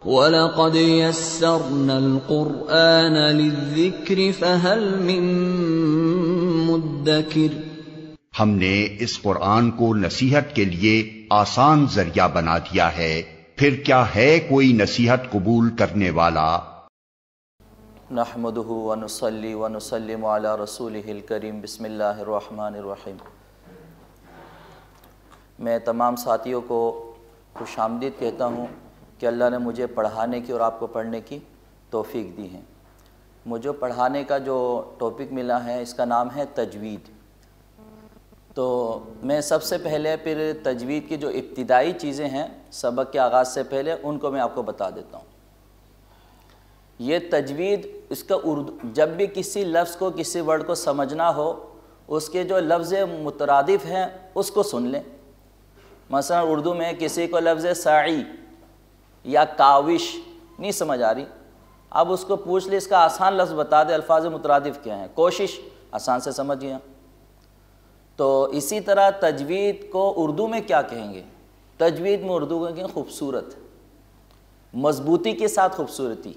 وَلَقَدْ يَسَّرْنَا الْقُرْآنَ لِلذِّكْرِ فَهَلْ مِن مُّدَّكِرٍ۔ ہم نے اس قرآن کو نصیحت کے لیے آسان ذریعہ بنا دیا ہے، پھر کیا ہے کوئی نصیحت قبول کرنے والا؟ نحمدہ ونصلی ونسلم علی رسولہ الکریم، بسم اللہ الرحمن الرحیم۔ میں تمام ساتھیوں کو خوش آمدید کہتا ہوں کہ اللہ نے مجھے پڑھانے کی اور آپ کو پڑھنے کی توفیق دی ہے۔ مجھے پڑھانے کا جو ٹاپک ملا ہے اس کا نام ہے تجوید۔ تو میں سب سے پہلے پھر تجوید کی جو ابتدائی چیزیں ہیں سبق کے آغاز سے پہلے ان کو میں آپ کو بتا دیتا ہوں۔ یہ تجوید، اس کا اردو، جب بھی کسی لفظ کو، کسی ورڈ کو سمجھنا ہو، اس کے جو لفظ مترادف ہیں اس کو سن لیں۔ مثلا اردو میں کسی کو لفظ سعی یا کاوش نہیں سمجھ آ رہی، اب اس کو پوچھ لیں، اس کا آسان لفظ بتا دے، الفاظ مترادف کیا ہیں؟ کوشش، آسان سے سمجھ گیا۔ تو اسی طرح تجوید کو اردو میں کیا کہیں گے؟ تجوید میں اردو کہیں گے خوبصورت، مضبوطی کے ساتھ خوبصورتی،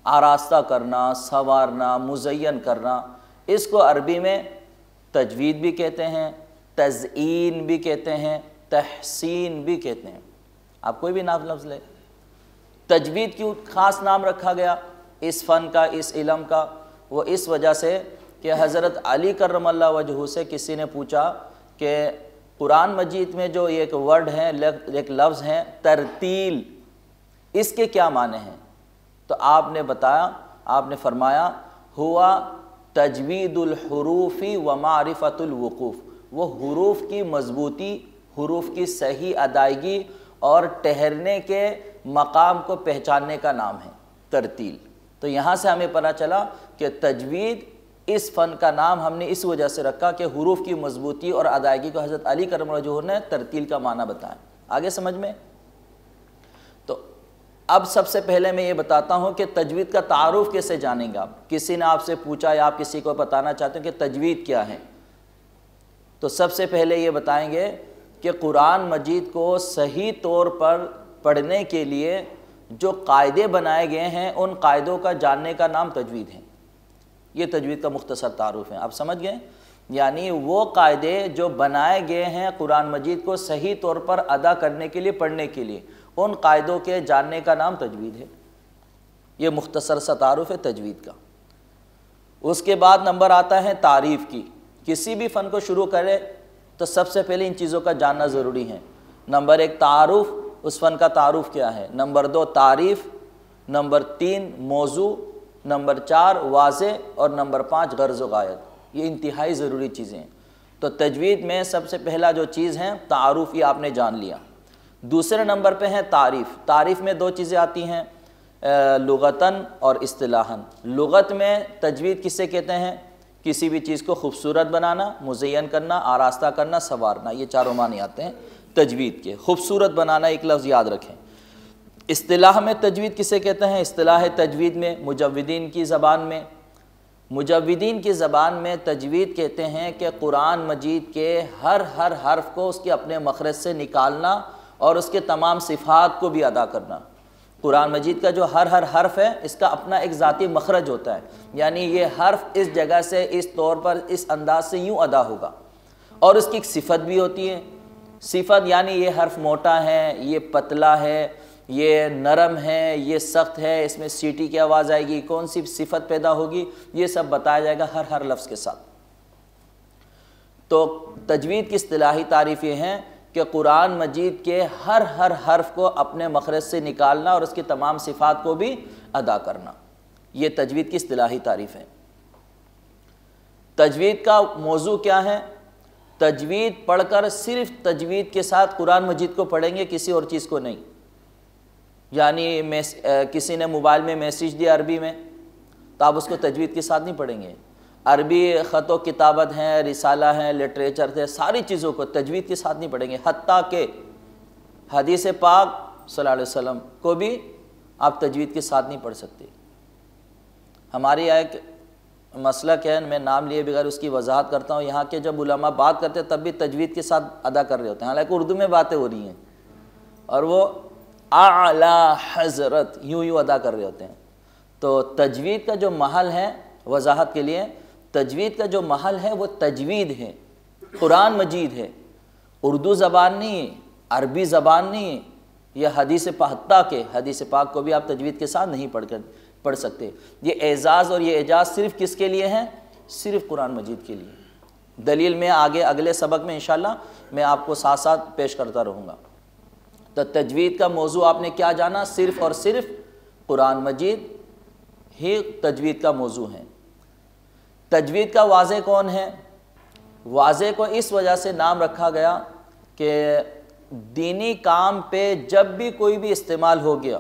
آراستہ کرنا، سنوارنا، مزین کرنا، اس کو عربی میں تجوید بھی کہتے ہیں، تزئین بھی کہتے ہیں، تحسین بھی کہتے ہیں۔ آپ کوئی بھی نام لفظ لے۔ تجوید کیوں خاص نام رکھا گیا اس فن کا، اس علم کا؟ وہ اس وجہ سے کہ حضرت علی کرم اللہ وجہہ سے کسی نے پوچھا کہ قرآن مجید میں جو ایک ورڈ ہے، ایک لفظ ہے ترتیل، اس کے کیا معنی ہیں؟ تو آپ نے بتایا، آپ نے فرمایا ہوا تجوید الحروف و معرفت الوقوف، وہ حروف کی مضبوطی، حروف کی صحیح ادائیگی اور ٹھہرنے کے مقام کو پہچاننے کا نام ہے ترتیل۔ تو یہاں سے ہمیں پتہ چلا کہ تجوید اس فن کا نام ہم نے اس وجہ سے رکھا کہ حروف کی مضبوطی اور ادائیگی کو حضرت علی کرم اللہ وجہہ نے ترتیل کا معنی بتایا۔ آگے سمجھ میں؟ تو اب سب سے پہلے میں یہ بتاتا ہوں کہ تجوید کا تعارف کیسے جانیں گے آپ؟ کسی نے آپ سے پوچھا یا آپ کسی کو بتانا چاہتے ہیں کہ تجوید کیا ہے، تو سب سے پہلے یہ بتائیں گے کہ قرآن مجید کو صحیح طور پر پڑھنے کے لیے جو قاعدے بنائے گئے ہیں ان قاعدوں کا جاننے کا نام تجوید ہے۔ یہ تجوید کا مختصر تعارف ہے، آپ سمجھ گئے؟ یعنی وہ قاعدے جو بنائے گئے ہیں قرآن مجید کو صحیح طور پر ادا کرنے کے لیے، پڑھنے کے لیے، ان قاعدوں کے جاننے کا نام تجوید ہے۔ یہ مختصر سا تعارف ہے تجوید کا۔ اس کے بعد نمبر آتا ہے تعریف کی۔ کسی بھی فن کو شروع کرے تو سب سے پہلے ان چیزوں کا جاننا ضروری ہے۔ نمبر 1 تعارف، اس فن کا تعارف کیا ہے۔ نمبر 2 تعریف، نمبر 3 موضوع، نمبر 4 واضح، اور نمبر 5 غرض و غایت۔ یہ انتہائی ضروری چیزیں ہیں۔ تو تجوید میں سب سے پہلا جو چیز ہے تعارف، یہ آپ نے جان لیا۔ دوسرے نمبر پہ ہے تعریف۔ تعریف میں 2 چیزیں آتی ہیں، لغتاً اور اصطلاحاً۔ لغت میں تجوید کسے کہتے ہیں؟ کسی بھی چیز کو خوبصورت بنانا، مزین کرنا، آراستہ کرنا، سنوارنا، یہ چاروں معنی آتے ہیں تجوید کے۔ خوبصورت بنانا ایک لفظ یاد رکھیں۔ اصطلاح میں تجوید کسے کہتے ہیں؟ اصطلاح تجوید میں مجودین کی زبان میں، مجودین کی زبان میں تجوید کہتے ہیں کہ قرآن مجید کے ہر حرف کو اس کے اپنے مخرج سے نکالنا اور اس کے تمام صفات کو بھی ادا کرنا۔ قرآن مجید کا جو ہر حرف ہے اس کا اپنا ایک ذاتی مخرج ہوتا ہے، یعنی یہ حرف اس جگہ سے، اس طور پر، اس انداز سے یوں ادا ہوگا، اور اس کی ایک صفت بھی ہوتی ہے۔ صفت یعنی یہ حرف موٹا ہے، یہ پتلا ہے، یہ نرم ہے، یہ سخت ہے، اس میں سیٹی کی آواز آئے گی، کون سی صفت پیدا ہوگی، یہ سب بتایا جائے گا ہر لفظ کے ساتھ۔ تو تجوید کی اصطلاحی تعریف یہ ہے کہ قرآن مجید کے ہر حرف کو اپنے مخرج سے نکالنا اور اس کی تمام صفات کو بھی ادا کرنا، یہ تجوید کی اصطلاحی تعریف ہے۔ تجوید کا موضوع کیا ہے؟ تجوید پڑھ کر صرف تجوید کے ساتھ قرآن مجید کو پڑھیں گے، کسی اور چیز کو نہیں۔ یعنی کسی نے موبائل میں میسیج دیا عربی میں تو آپ اس کو تجوید کے ساتھ نہیں پڑھیں گے۔ عربی خط و کتابت ہیں، رسالہ ہیں، لٹریچر تھے، ساری چیزوں کو تجوید کے ساتھ نہیں پڑھیں گے، حتیٰ کہ حدیث پاک صلی اللہ علیہ وسلم کو بھی آپ تجوید کے ساتھ نہیں پڑھ سکتے۔ ہماری ایک مسلک ہے، میں نام لیے بغیر اس کی وضاحت کرتا ہوں، یہاں کے جب علماء بات کرتے تب بھی تجوید کے ساتھ ادا کر رہے ہوتے ہیں، حالانکہ اردو میں باتیں ہو رہی ہیں، اور وہ اعلیٰ حضرت، یوں ادا کر رہے ہوتے ہیں۔ تو تجوید کا جو محل ہے، وضاحت کے لیے، تجوید کا جو محل ہے وہ تجوید ہے، قرآن مجید ہے، اردو زبان نہیں ہے، عربی زبان نہیں ہے، یہ حدیث حتیٰ کہ حدیث پاک کو بھی آپ تجوید کے ساتھ نہیں پڑھ سکتے۔ یہ اعزاز اور یہ اعجاز صرف کس کے لیے ہیں؟ صرف قرآن مجید کے لیے۔ دلیل میں آگے اگلے سبق میں انشاءاللہ میں آپ کو ساتھ ساتھ پیش کرتا رہوں گا۔ تو تجوید کا موضوع آپ نے کیا جانا؟ صرف اور صرف قرآن مجید ہی تجوید کا موضوع ہے۔ تجوید کا واضح کون ہے؟ واضح کو اس وجہ سے نام رکھا گیا کہ دینی کام پہ جب بھی کوئی بھی استعمال ہو گیا،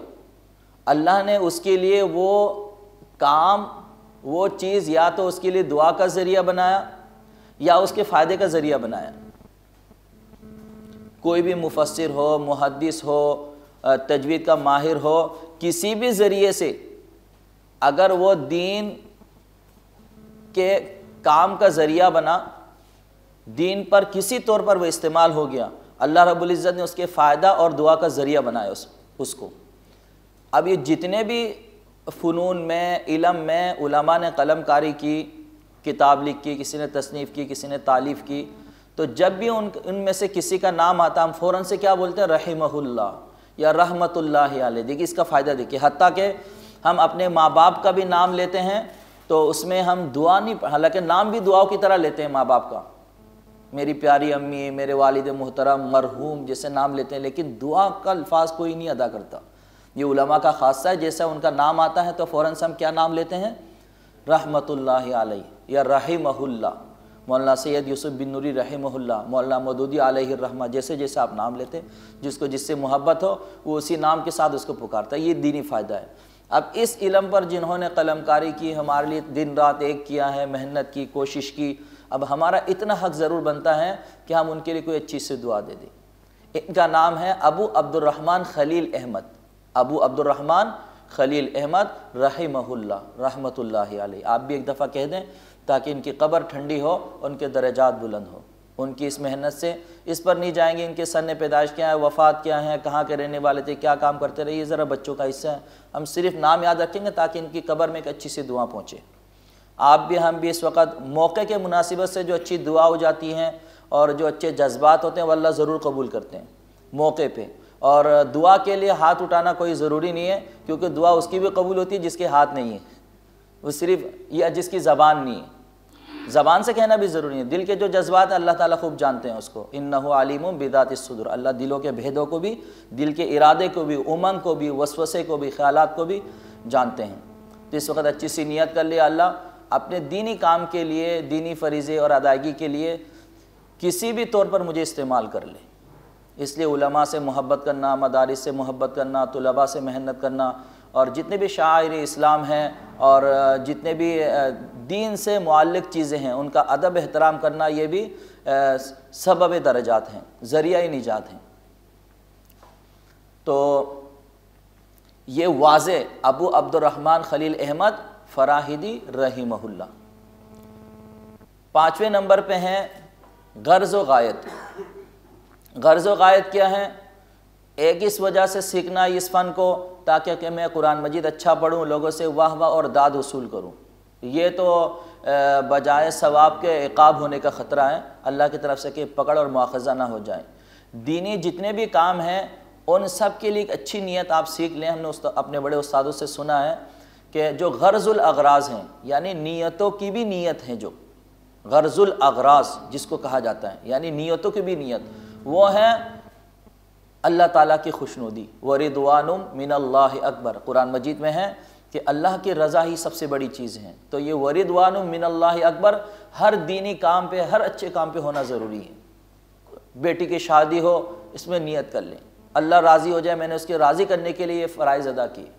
اللہ نے اس کے لیے وہ کام، وہ چیز یا تو اس کے لیے دعا کا ذریعہ بنایا یا اس کے فائدے کا ذریعہ بنایا۔ کوئی بھی مفسر ہو، محدث ہو، تجوید کا ماہر ہو، کسی بھی ذریعے سے اگر وہ دین کے کام کا ذریعہ بنا، دین پر کسی طور پر وہ استعمال ہو گیا، اللہ رب العزت نے اس کے فائدہ اور دعا کا ذریعہ بنایا اس کو۔ اب یہ جتنے بھی فنون میں، علم میں علماء نے قلم کاری کی، کتاب لکھی، کسی نے تصنیف کی، کسی نے تالیف کی، تو جب بھی ان میں سے کسی کا نام آتا ہم فوراً سے کیا بولتے ہیں؟ رحمہ اللہ یا رحمت اللہ علیہ۔ دیکھیے اس کا فائدہ دیکھیے، حتیٰ کہ ہم اپنے ماں باپ کا بھی نام لیتے ہیں تو اس میں ہم دعا نہیں، حالانکہ نام بھی دعاؤں کی طرح لیتے ہیں ماں باپ کا، میری پیاری امی، میرے والد محترم، مرحوم جیسے نام لیتے ہیں، لیکن دعا کا الفاظ کوئی نہیں ادا کرتا۔ یہ علماء کا خاصہ ہے، جیسا ان کا نام آتا ہے تو فوراً سے ہم کیا نام لیتے ہیں؟ رحمت اللہ علیہ یا رحمہ اللہ، مولانا سید یوسف بن نوری رحمہ اللہ، مولانا مودودی علیہ الرحمہ، جیسے جیسے آپ نام لیتے ہیں، جس کو جس سے محبت ہو وہ اسی نام کے ساتھ اس کو پکارتا ہے۔ یہ دینی فائدہ ہے۔ اب اس علم پر جنہوں نے قلم کاری کی، ہمارے لیے دن رات ایک کیا ہے، محنت کی، کوشش کی، اب ہمارا اتنا حق ضرور بنتا ہے کہ ہم ان کے لیے کوئی اچھی سی دعا دے دیں۔ ان کا نام ہے ابو عبد الرحمن خلیل احمد، ابو عبد الرحمن خلیل احمد رحمہ اللہ، رحمت اللہ علیہ۔ آپ بھی ایک دفعہ کہہ دیں تاکہ ان کی قبر ٹھنڈی ہو، ان کے درجات بلند ہو۔ ان کی اس محنت سے اس پر نہیں جائیں گے ان کے سن پیدائش کیا ہے، وفات کیا ہے، کہاں کے رہنے والے تھے، کیا کام کرتے رہے، یہ ذرا بچوں کا حصہ ہے۔ ہم صرف نام یاد رکھیں گے تاکہ ان کی قبر میں ایک اچھی سی دعا پہنچے۔ آپ بھی ہم بھی اس وقت موقع کے مناسبت سے جو اچھی دعا ہو جاتی ہیں اور جو اچھے جذبات ہوتے ہیں وہ اللہ ضرور قبول کرتے ہیں موقع پہ۔ اور دعا کے لیے ہاتھ اٹھانا کوئی ضروری نہیں ہے، کیونکہ دعا اس کی بھی قبول ہوتی ہے جس کے ہاتھ نہیں ہے، وہ صرف یا جس کی زبان نہیں ہے۔ زبان سے کہنا بھی ضروری ہے، دل کے جو جذبات ہیں اللہ تعالیٰ خوب جانتے ہیں اس کو، انہ علیم بذات الصدور، اللہ دلوں کے بھیدوں کو بھی، دل کے ارادے کو بھی، امنگ کو بھی، وسوسے کو بھی، خیالات کو بھی جانتے ہیں۔ تو اس وقت اچھی سی نیت کر لیا، اللہ اپنے دینی کام کے لیے، دینی فریضے اور ادائیگی کے لیے کسی بھی طور پر مجھے استعمال کر لے۔ اس لیے علماء سے محبت کرنا، مدارس سے محبت کرنا، طلباء سے محنت کرنا، اور جتنے بھی شعائر اسلام ہیں اور جتنے بھی دین سے معلق چیزیں ہیں ان کا ادب احترام کرنا، یہ بھی سبب درجات ہیں، ذریعہ نجات ہیں۔ تو یہ واضح ابو عبد الرحمن خلیل احمد فراہیدی رحمہ اللہ۔ 5ویں نمبر پہ ہیں غرض و غایت۔ غرض و غایت کیا ہے؟ ایک اس وجہ سے سیکھنا اس فن کو تاکہ کہ میں قرآن مجید اچھا پڑھوں، لوگوں سے واہ واہ اور داد حصول کروں، یہ تو بجائے ثواب کے عقاب ہونے کا خطرہ ہے اللہ کی طرف سے کہ پکڑ اور مواخذہ نہ ہو جائیں۔ دینی جتنے بھی کام ہیں ان سب کے لیے ایک اچھی نیت آپ سیکھ لیں۔ ہم نے اپنے بڑے استادوں سے سنا ہے کہ جو غرض الاغراض ہیں، یعنی نیتوں کی بھی نیت ہیں، جو غرض الاغراض جس کو کہا جاتا ہے، یعنی نیتوں کی بھی نیت، وہ ہے اللہ تعالیٰ کی خوشنودی۔ وَرِضْوَانٌ مِّنَ اللَّهِ اکبر، قرآن مجید میں ہے کہ اللہ کی رضا ہی سب سے بڑی چیز ہے۔ تو یہ وَرِضْوَانٌ مِّنَ اللَّهِ اکبر ہر دینی کام پہ، ہر اچھے کام پہ ہونا ضروری ہے۔ بیٹی کی شادی ہو، اس میں نیت کر لیں اللہ راضی ہو جائے، میں نے اس کے راضی کرنے کے لیے یہ فرائض ادا کیے۔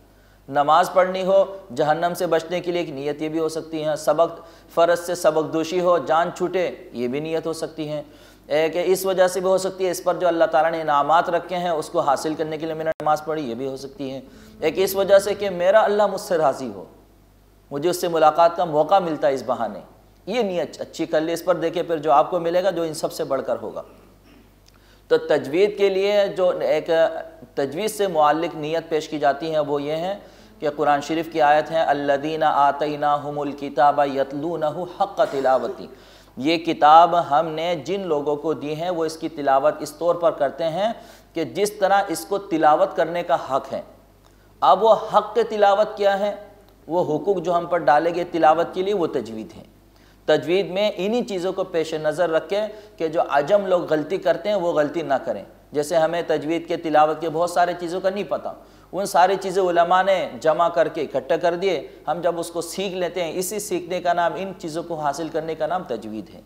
نماز پڑھنی ہو، جہنم سے بچنے کے لیے ایک نیت یہ بھی ہو سکتی ہے۔ سبق فرض سے سبق دوشی ہو، جان چھوٹے، یہ بھی نیت ہو سکتی ہے۔ کہ اس وجہ سے بھی ہو سکتی ہے اس پر جو اللہ تعالیٰ نے انعامات رکھے ہیں اس کو حاصل کرنے کے لیے میں نے نماز پڑھی، یہ بھی ہو سکتی ہے۔ ایک اس وجہ سے کہ میرا اللہ مجھ سے راضی ہو، مجھے اس سے ملاقات کا موقع ملتا ہے اس بہانے، یہ نیت اچھی کر لے۔ اس پر دیکھیں پھر جو آپ کو ملے گا جو ان سب سے بڑھ کر ہوگا۔ تو تجوید کے لیے جو ایک تجوید سے معلق نیت پیش کی جاتی ہے وہ یہ ہے کہ قرآن شریف کی آیت ہے الذین آتیناہم الکتاب یتلونہ حق تلاوتی، یہ کتاب ہم نے جن لوگوں کو دی ہے وہ اس کی تلاوت اس طور پر کرتے ہیں کہ جس طرح اس کو تلاوت کرنے کا حق ہے۔ اب وہ حق تلاوت کیا ہے؟ وہ حقوق جو ہم پر ڈالے گئے تلاوت کے لیے وہ تجوید ہے۔ تجوید میں انہی چیزوں کو پیش نظر رکھے کہ جو عجم لوگ غلطی کرتے ہیں وہ غلطی نہ کریں۔ جیسے ہمیں تجوید کے تلاوت کے بہت سارے چیزوں کا نہیں پتہ، ان ساری چیزیں علماء نے جمع کر کے اکٹھا کر دیے، ہم جب اس کو سیکھ لیتے ہیں، اسی سیکھنے کا نام، ان چیزوں کو حاصل کرنے کا نام تجوید ہے۔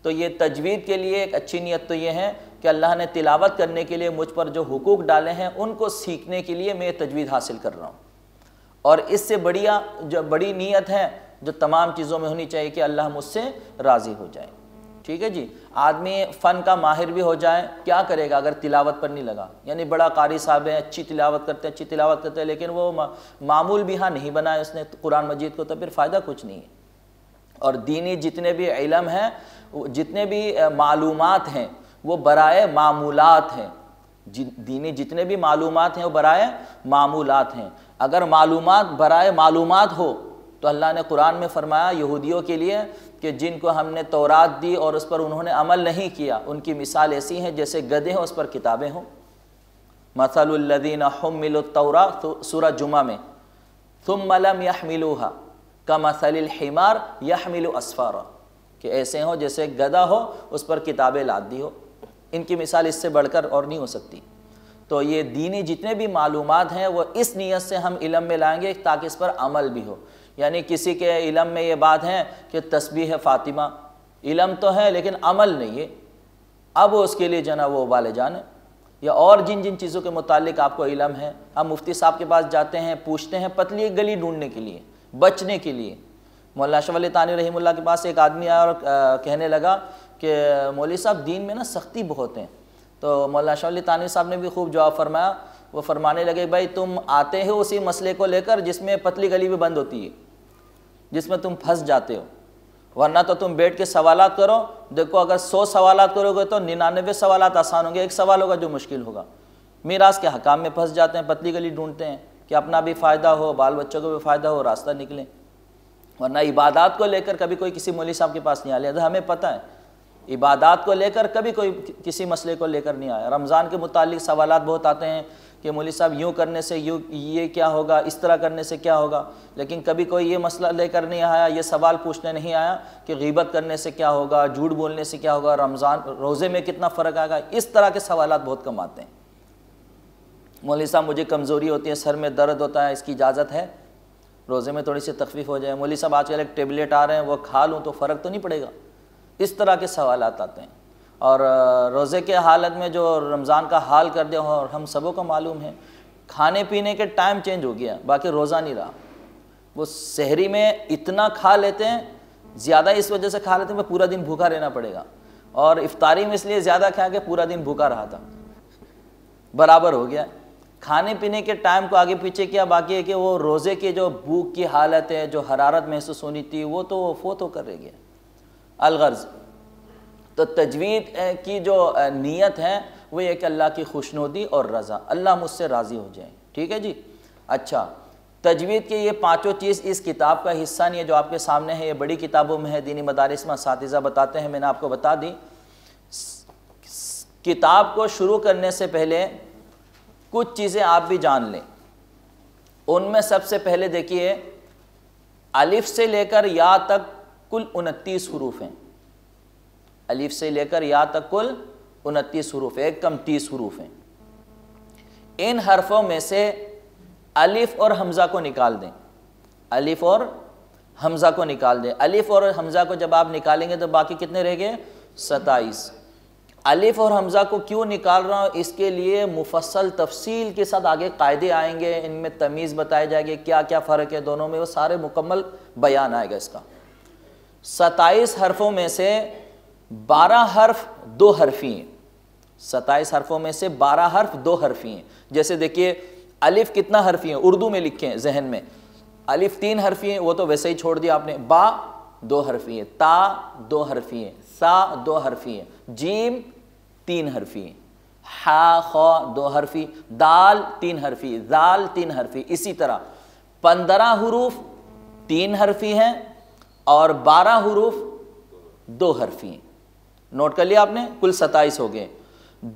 تو یہ تجوید کے لیے ایک اچھی نیت تو یہ ہے کہ اللہ نے تلاوت کرنے کے لیے مجھ پر جو حقوق ڈالے ہیں ان کو سیکھنے کے لیے میں تجوید حاصل کر رہا ہوں۔ اور اس سے بڑی نیت ہے جو تمام چیزوں میں ہونی چاہیے کہ اللہ مجھ سے راضی ہو جائے۔ ٹھیک ہے جی، آدمی فن کا ماہر بھی ہو جائے، کیا کرے گا اگر تلاوت پر نہیں لگا؟ یعنی بڑا قاری صاحب ہے، اچھی تلاوت کرتے ہیں لیکن وہ معمول بھی ہاں نہیں بنایا اس نے قرآن مجید کو، تو پھر فائدہ کچھ نہیں ہے۔ اور دینی جتنے بھی علم ہیں، جتنے بھی معلومات ہیں وہ برائے معمولات ہیں، دینی جتنے بھی معلومات ہیں وہ برائے معمولات ہیں۔ اگر معلومات برائے معلومات ہو تو اللہ نے قرآن میں فرمایا یہودیوں کے لیے کہ جن کو ہم نے تورات دی اور اس پر انہوں نے عمل نہیں کیا، ان کی مثال ایسی ہے جیسے گدھے ہوں اس پر کتابیں ہوں۔ مثل الذین حملوا التوراۃ، سورہ جمعہ میں، ثم لم يحملوها کمثل الحمار يحمل اسفارا، کہ ایسے ہوں جیسے گدھا ہو اس پر کتابیں لاد دی ہو۔ ان کی مثال اس سے بڑھ کر اور نہیں ہو سکتی۔ تو یہ دینی جتنے بھی معلومات ہیں وہ اس نیت سے ہم علم میں لائیں گے تاکہ اس پر عمل بھی ہو۔ یعنی کسی کے علم میں یہ بات ہے کہ تسبیح فاطمہ، علم تو ہے لیکن عمل نہیں ہے، اب اس کے لیے جنا وہ والے جان ہے، یا اور جن چیزوں کے متعلق آپ کو علم ہے۔ ہم مفتی صاحب کے پاس جاتے ہیں، پوچھتے ہیں پتلی گلی ڈھونڈنے کے لیے، بچنے کے لیے۔ مولانا اشرف علی تھانوی رحمہ اللہ کے پاس ایک آدمی آیا اور کہنے لگا کہ مولوی صاحب دین میں نا سختی بہت ہیں۔ تو مولانا اشرف علی تھانوی صاحب نے بھی خوب جواب فرمایا، وہ فرمانے لگے بھائی تم آتے ہو اسی مسئلے کو لے کر جس میں پتلی گلی بھی بند ہوتی ہے، جس میں تم پھنس جاتے ہو، ورنہ تو تم بیٹھ کے سوالات کرو، دیکھو اگر 100 سوالات کرو گے تو 99 سوالات آسان ہوں گے، ایک سوال ہوگا جو مشکل ہوگا۔ میراث کے حکام میں پھنس جاتے ہیں، پتلی گلی ڈھونڈتے ہیں کہ اپنا بھی فائدہ ہو، بال بچوں کو بھی فائدہ ہو، راستہ نکلے۔ ورنہ عبادات کو لے کر کبھی کوئی کسی مولوی صاحب کے پاس نہیں آیا، ہمیں پتہ ہے عبادات کو لے کر کبھی کوئی کسی مسئلے کو لے کر نہیں آیا۔ رمضان کے متعلق سوالات بہت آتے ہیں کہ مولوی صاحب یوں کرنے سے یہ کیا ہوگا، اس طرح کرنے سے کیا ہوگا، لیکن کبھی کوئی یہ مسئلہ لے کر نہیں آیا، یہ سوال پوچھنے نہیں آیا کہ غیبت کرنے سے کیا ہوگا، جھوٹ بولنے سے کیا ہوگا، رمضان روزے میں کتنا فرق آئے گا۔ اس طرح کے سوالات بہت کم آتے ہیں۔ مولوی صاحب مجھے کمزوری ہوتی ہے، سر میں درد ہوتا ہے، اس کی اجازت ہے روزے میں تھوڑی سی تخفیف ہو جائے؟ مولوی صاحب آج کل ایک ٹیبلٹ آ رہے ہیں وہ کھا لوں تو فرق تو نہیں پڑے گا؟ اس طرح کے سوالات آتے ہیں۔ اور روزے کے حالت میں جو رمضان کا حال کر دیا اور ہم سبوں کو معلوم ہے، کھانے پینے کے ٹائم چینج ہو گیا، باقی روزہ نہیں رہا۔ وہ سحری میں اتنا کھا لیتے ہیں، زیادہ اس وجہ سے کھا لیتے ہیں کہ پورا دن بھوکا رہنا پڑے گا، اور افطاری میں اس لیے زیادہ کھا کہ پورا دن بھوکا رہا تھا، برابر ہو گیا۔ کھانے پینے کے ٹائم کو آگے پیچھے کیا، باقی ہے کہ وہ روزے کی جو بھوک کی حالت ہے، جو حرارت محسوس ہونی تھی، وہ تو فوت ہو کر رہ گیا۔ الغرض تو تجوید کی جو نیت ہے وہ یہ کہ اللہ کی خوشنودی اور رضا، اللہ مجھ سے راضی ہو جائے۔ ٹھیک ہے جی۔ اچھا، تجوید کے یہ پانچوں چیز اس کتاب کا حصہ نہیں ہے جو آپ کے سامنے ہے، یہ بڑی کتابوں میں ہے، دینی مدارس میں اساتذہ بتاتے ہیں، میں نے آپ کو بتا دی۔ کتاب کو شروع کرنے سے پہلے کچھ چیزیں آپ بھی جان لیں۔ ان میں سب سے پہلے دیکھیے، الف سے لے کر یا تک کل 29 حروف ہیں۔ الف سے لے کر یا تک کل 29 حروف، ایک کم 30 حروف ہیں۔ ان حرفوں میں سے الف اور حمزہ کو نکال دیں، الف اور حمزہ کو نکال دیں۔ الف اور حمزہ کو جب آپ نکالیں گے تو باقی کتنے رہ گئے؟ 27۔ الف اور حمزہ کو کیوں نکال رہا ہوں؟ اس کے لیے مفصل تفصیل کے ساتھ آگے قاعدے آئیں گے، ان میں تمیز بتائے جائے گی، کیا کیا فرق ہے دونوں میں، وہ سارے مکمل بیان آئے گا اس کا۔ 27 حرفوں میں سے 12 حرف 2 حرفی ہیں۔ 27 حرفوں میں سے 12 حرف 2 حرفی ہیں۔ جیسے دیکھیے الف کتنا حرفی ہیں، اردو میں لکھیں ذہن میں، الف 3 حرفی ہیں، وہ تو ویسے ہی چھوڑ دیا آپ نے۔ با 2 حرفی ہے، تا 2 حرفی ہے، سا 2 حرفی ہے، جیم 3 حرفی ہیں، ہا خا 2 حرفی، دال 3 حرفی، ذال 3 حرفی، اسی طرح 15 حروف 3 حرفی ہیں اور 12 حروف 2 حرفی ہیں۔ نوٹ کر لیا آپ نے، کل 27 ہو گئے۔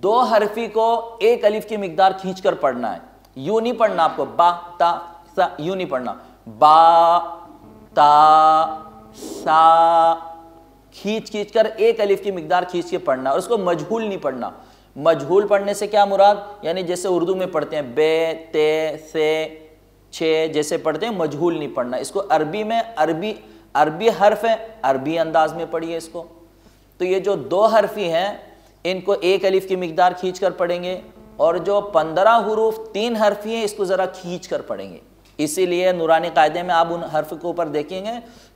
2 حرفی کو ایک الف کی مقدار کھینچ کر پڑھنا ہے، یوں نہیں پڑھنا آپ کو با تا سا، یوں نہیں پڑھنا، با تا سا کھینچ کر ایک الف کی مقدار کھینچ کے پڑھنا، اور اس کو مجہول نہیں پڑھنا۔ مجہول پڑھنے سے کیا مراد، یعنی جیسے اردو میں پڑھتے ہیں بے تے سے چھ جیسے پڑھتے ہیں، مجہول نہیں پڑھنا اس کو۔ عربی میں عربی حرف ہے، عربی انداز میں پڑھیے اس کو۔ تو یہ جو 2 حرفی ہیں ان کو ایک الف کی مقدار کھینچ کر پڑھیں گے، اور جو 15 حروف 3 حرفی ہیں اس کو ذرا کھینچ کر پڑھیں گے۔ اسی لیے نورانی قاعدے میں آپ ان حرف کے اوپر دیکھیں گے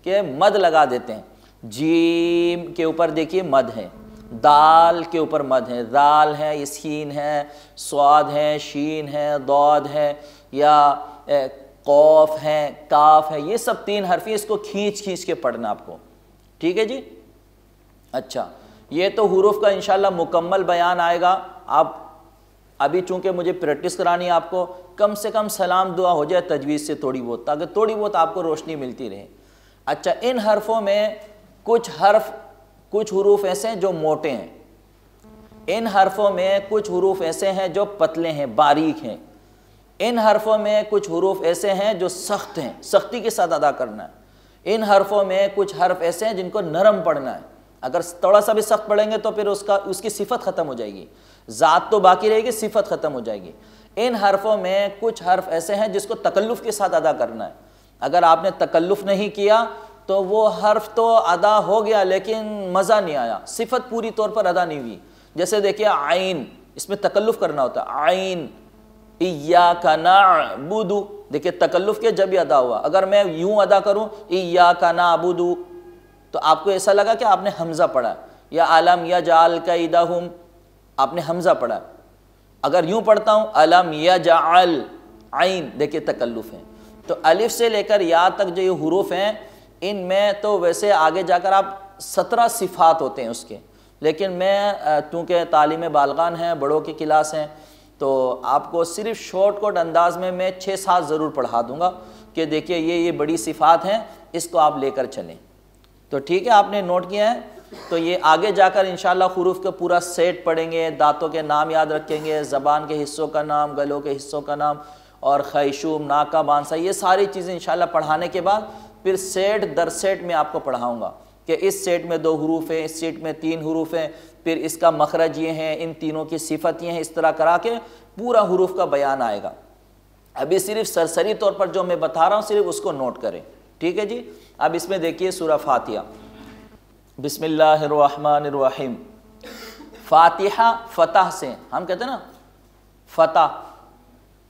کہ مد لگا دیتے ہیں۔ جیم کے اوپر دیکھیے مد ہے، دال کے اوپر مد ہے، ذال ہے، سین ہے، صاد ہے، شین ہے، ضاد ہے، یا قوف ہے، کاف ہے، یہ سب 3 حرفی، اس کو کھینچ کے پڑھنا آپ کو، ٹھیک ہے جی۔ اچھا، یہ تو حروف کا انشاءاللہ مکمل بیان آئے گا۔ آپ ابھی چونکہ مجھے پریکٹس کرانی ہے آپ کو، کم سے کم سلام دعا ہو جائے تجوید سے تھوڑی بہت، تاکہ تھوڑی بہت آپ کو روشنی ملتی رہے۔ اچھا، ان حرفوں میں کچھ حروف ایسے ہیں جو موٹے ہیں، ان حرفوں میں کچھ حروف ایسے ہیں جو پتلے ہیں، باریک ہیں، ان حرفوں میں کچھ حروف ایسے ہیں جو سخت ہیں، سختی کے ساتھ ادا کرنا ہے، ان حرفوں میں کچھ حرف ایسے ہیں جن کو نرم پڑھنا ہے، اگر تھوڑا سا بھی سخت پڑھیں گے تو پھر اس کی صفت ختم ہو جائے گی، ذات تو باقی رہے گی، صفت ختم ہو جائے گی۔ ان حرفوں میں کچھ حرف ایسے ہیں جس کو تکلف کے ساتھ ادا کرنا ہے، اگر آپ نے تکلف نہیں کیا تو وہ حرف تو ادا ہو گیا لیکن مزہ نہیں آیا، صفت پوری طور پر ادا نہیں ہوئی۔ جیسے دیکھیے عین، اس میں تکلف کرنا ہوتا ہے، عین ایاک نعبد، دیکھیے تکلف کے جب ہی ادا ہوا۔ اگر میں یوں ادا کروں ایاک نعبد تو آپ کو ایسا لگا کہ آپ نے حمزہ پڑھا، یا علم یجعل کیدہم آپ نے حمزہ پڑھا۔ اگر یوں پڑھتا ہوں علم یجعل، عین دیکھیے تکلف ہے۔ تو الف سے لے کر یا تک جو یہ حروف ہیں، ان میں تو ویسے آگے جا کر آپ 17 صفات ہوتے ہیں اس کے، لیکن میں چونکہ تعلیم بالغان ہیں، بڑوں کی کلاس ہیں، تو آپ کو صرف شارٹ کٹ انداز میں 6-7 ضرور پڑھا دوں گا کہ دیکھیے یہ بڑی صفات ہیں، اس کو آپ لے کر چلیں۔ تو ٹھیک ہے، آپ نے نوٹ کیا ہے؟ تو یہ آگے جا کر انشاءاللہ حروف کا پورا سیٹ پڑھیں گے، دانتوں کے نام یاد رکھیں گے، زبان کے حصوں کا نام، گلوں کے حصوں کا نام، اور خیشوم، ناک کا بانسا، یہ ساری چیزیں انشاءاللہ پڑھانے کے بعد پھر سیٹ در سیٹ میں آپ کو پڑھاؤں گا کہ اس سیٹ میں 2 حروف ہیں، اس سیٹ میں 3 حروف ہیں، پھر اس کا مخرج یہ ہیں، ان تینوں کی صفت یہ ہیں، اس طرح کرا کے پورا حروف کا بیان آئے گا۔ ابھی صرف سرسری طور پر جو میں بتا رہا ہوں صرف اس کو نوٹ کریں، ٹھیک ہے جی۔ اب اس میں دیکھیے سورہ فاتحہ، بسم اللہ الرحمن الرحیم۔ فاتحہ فتح سے، ہم کہتے ہیں نا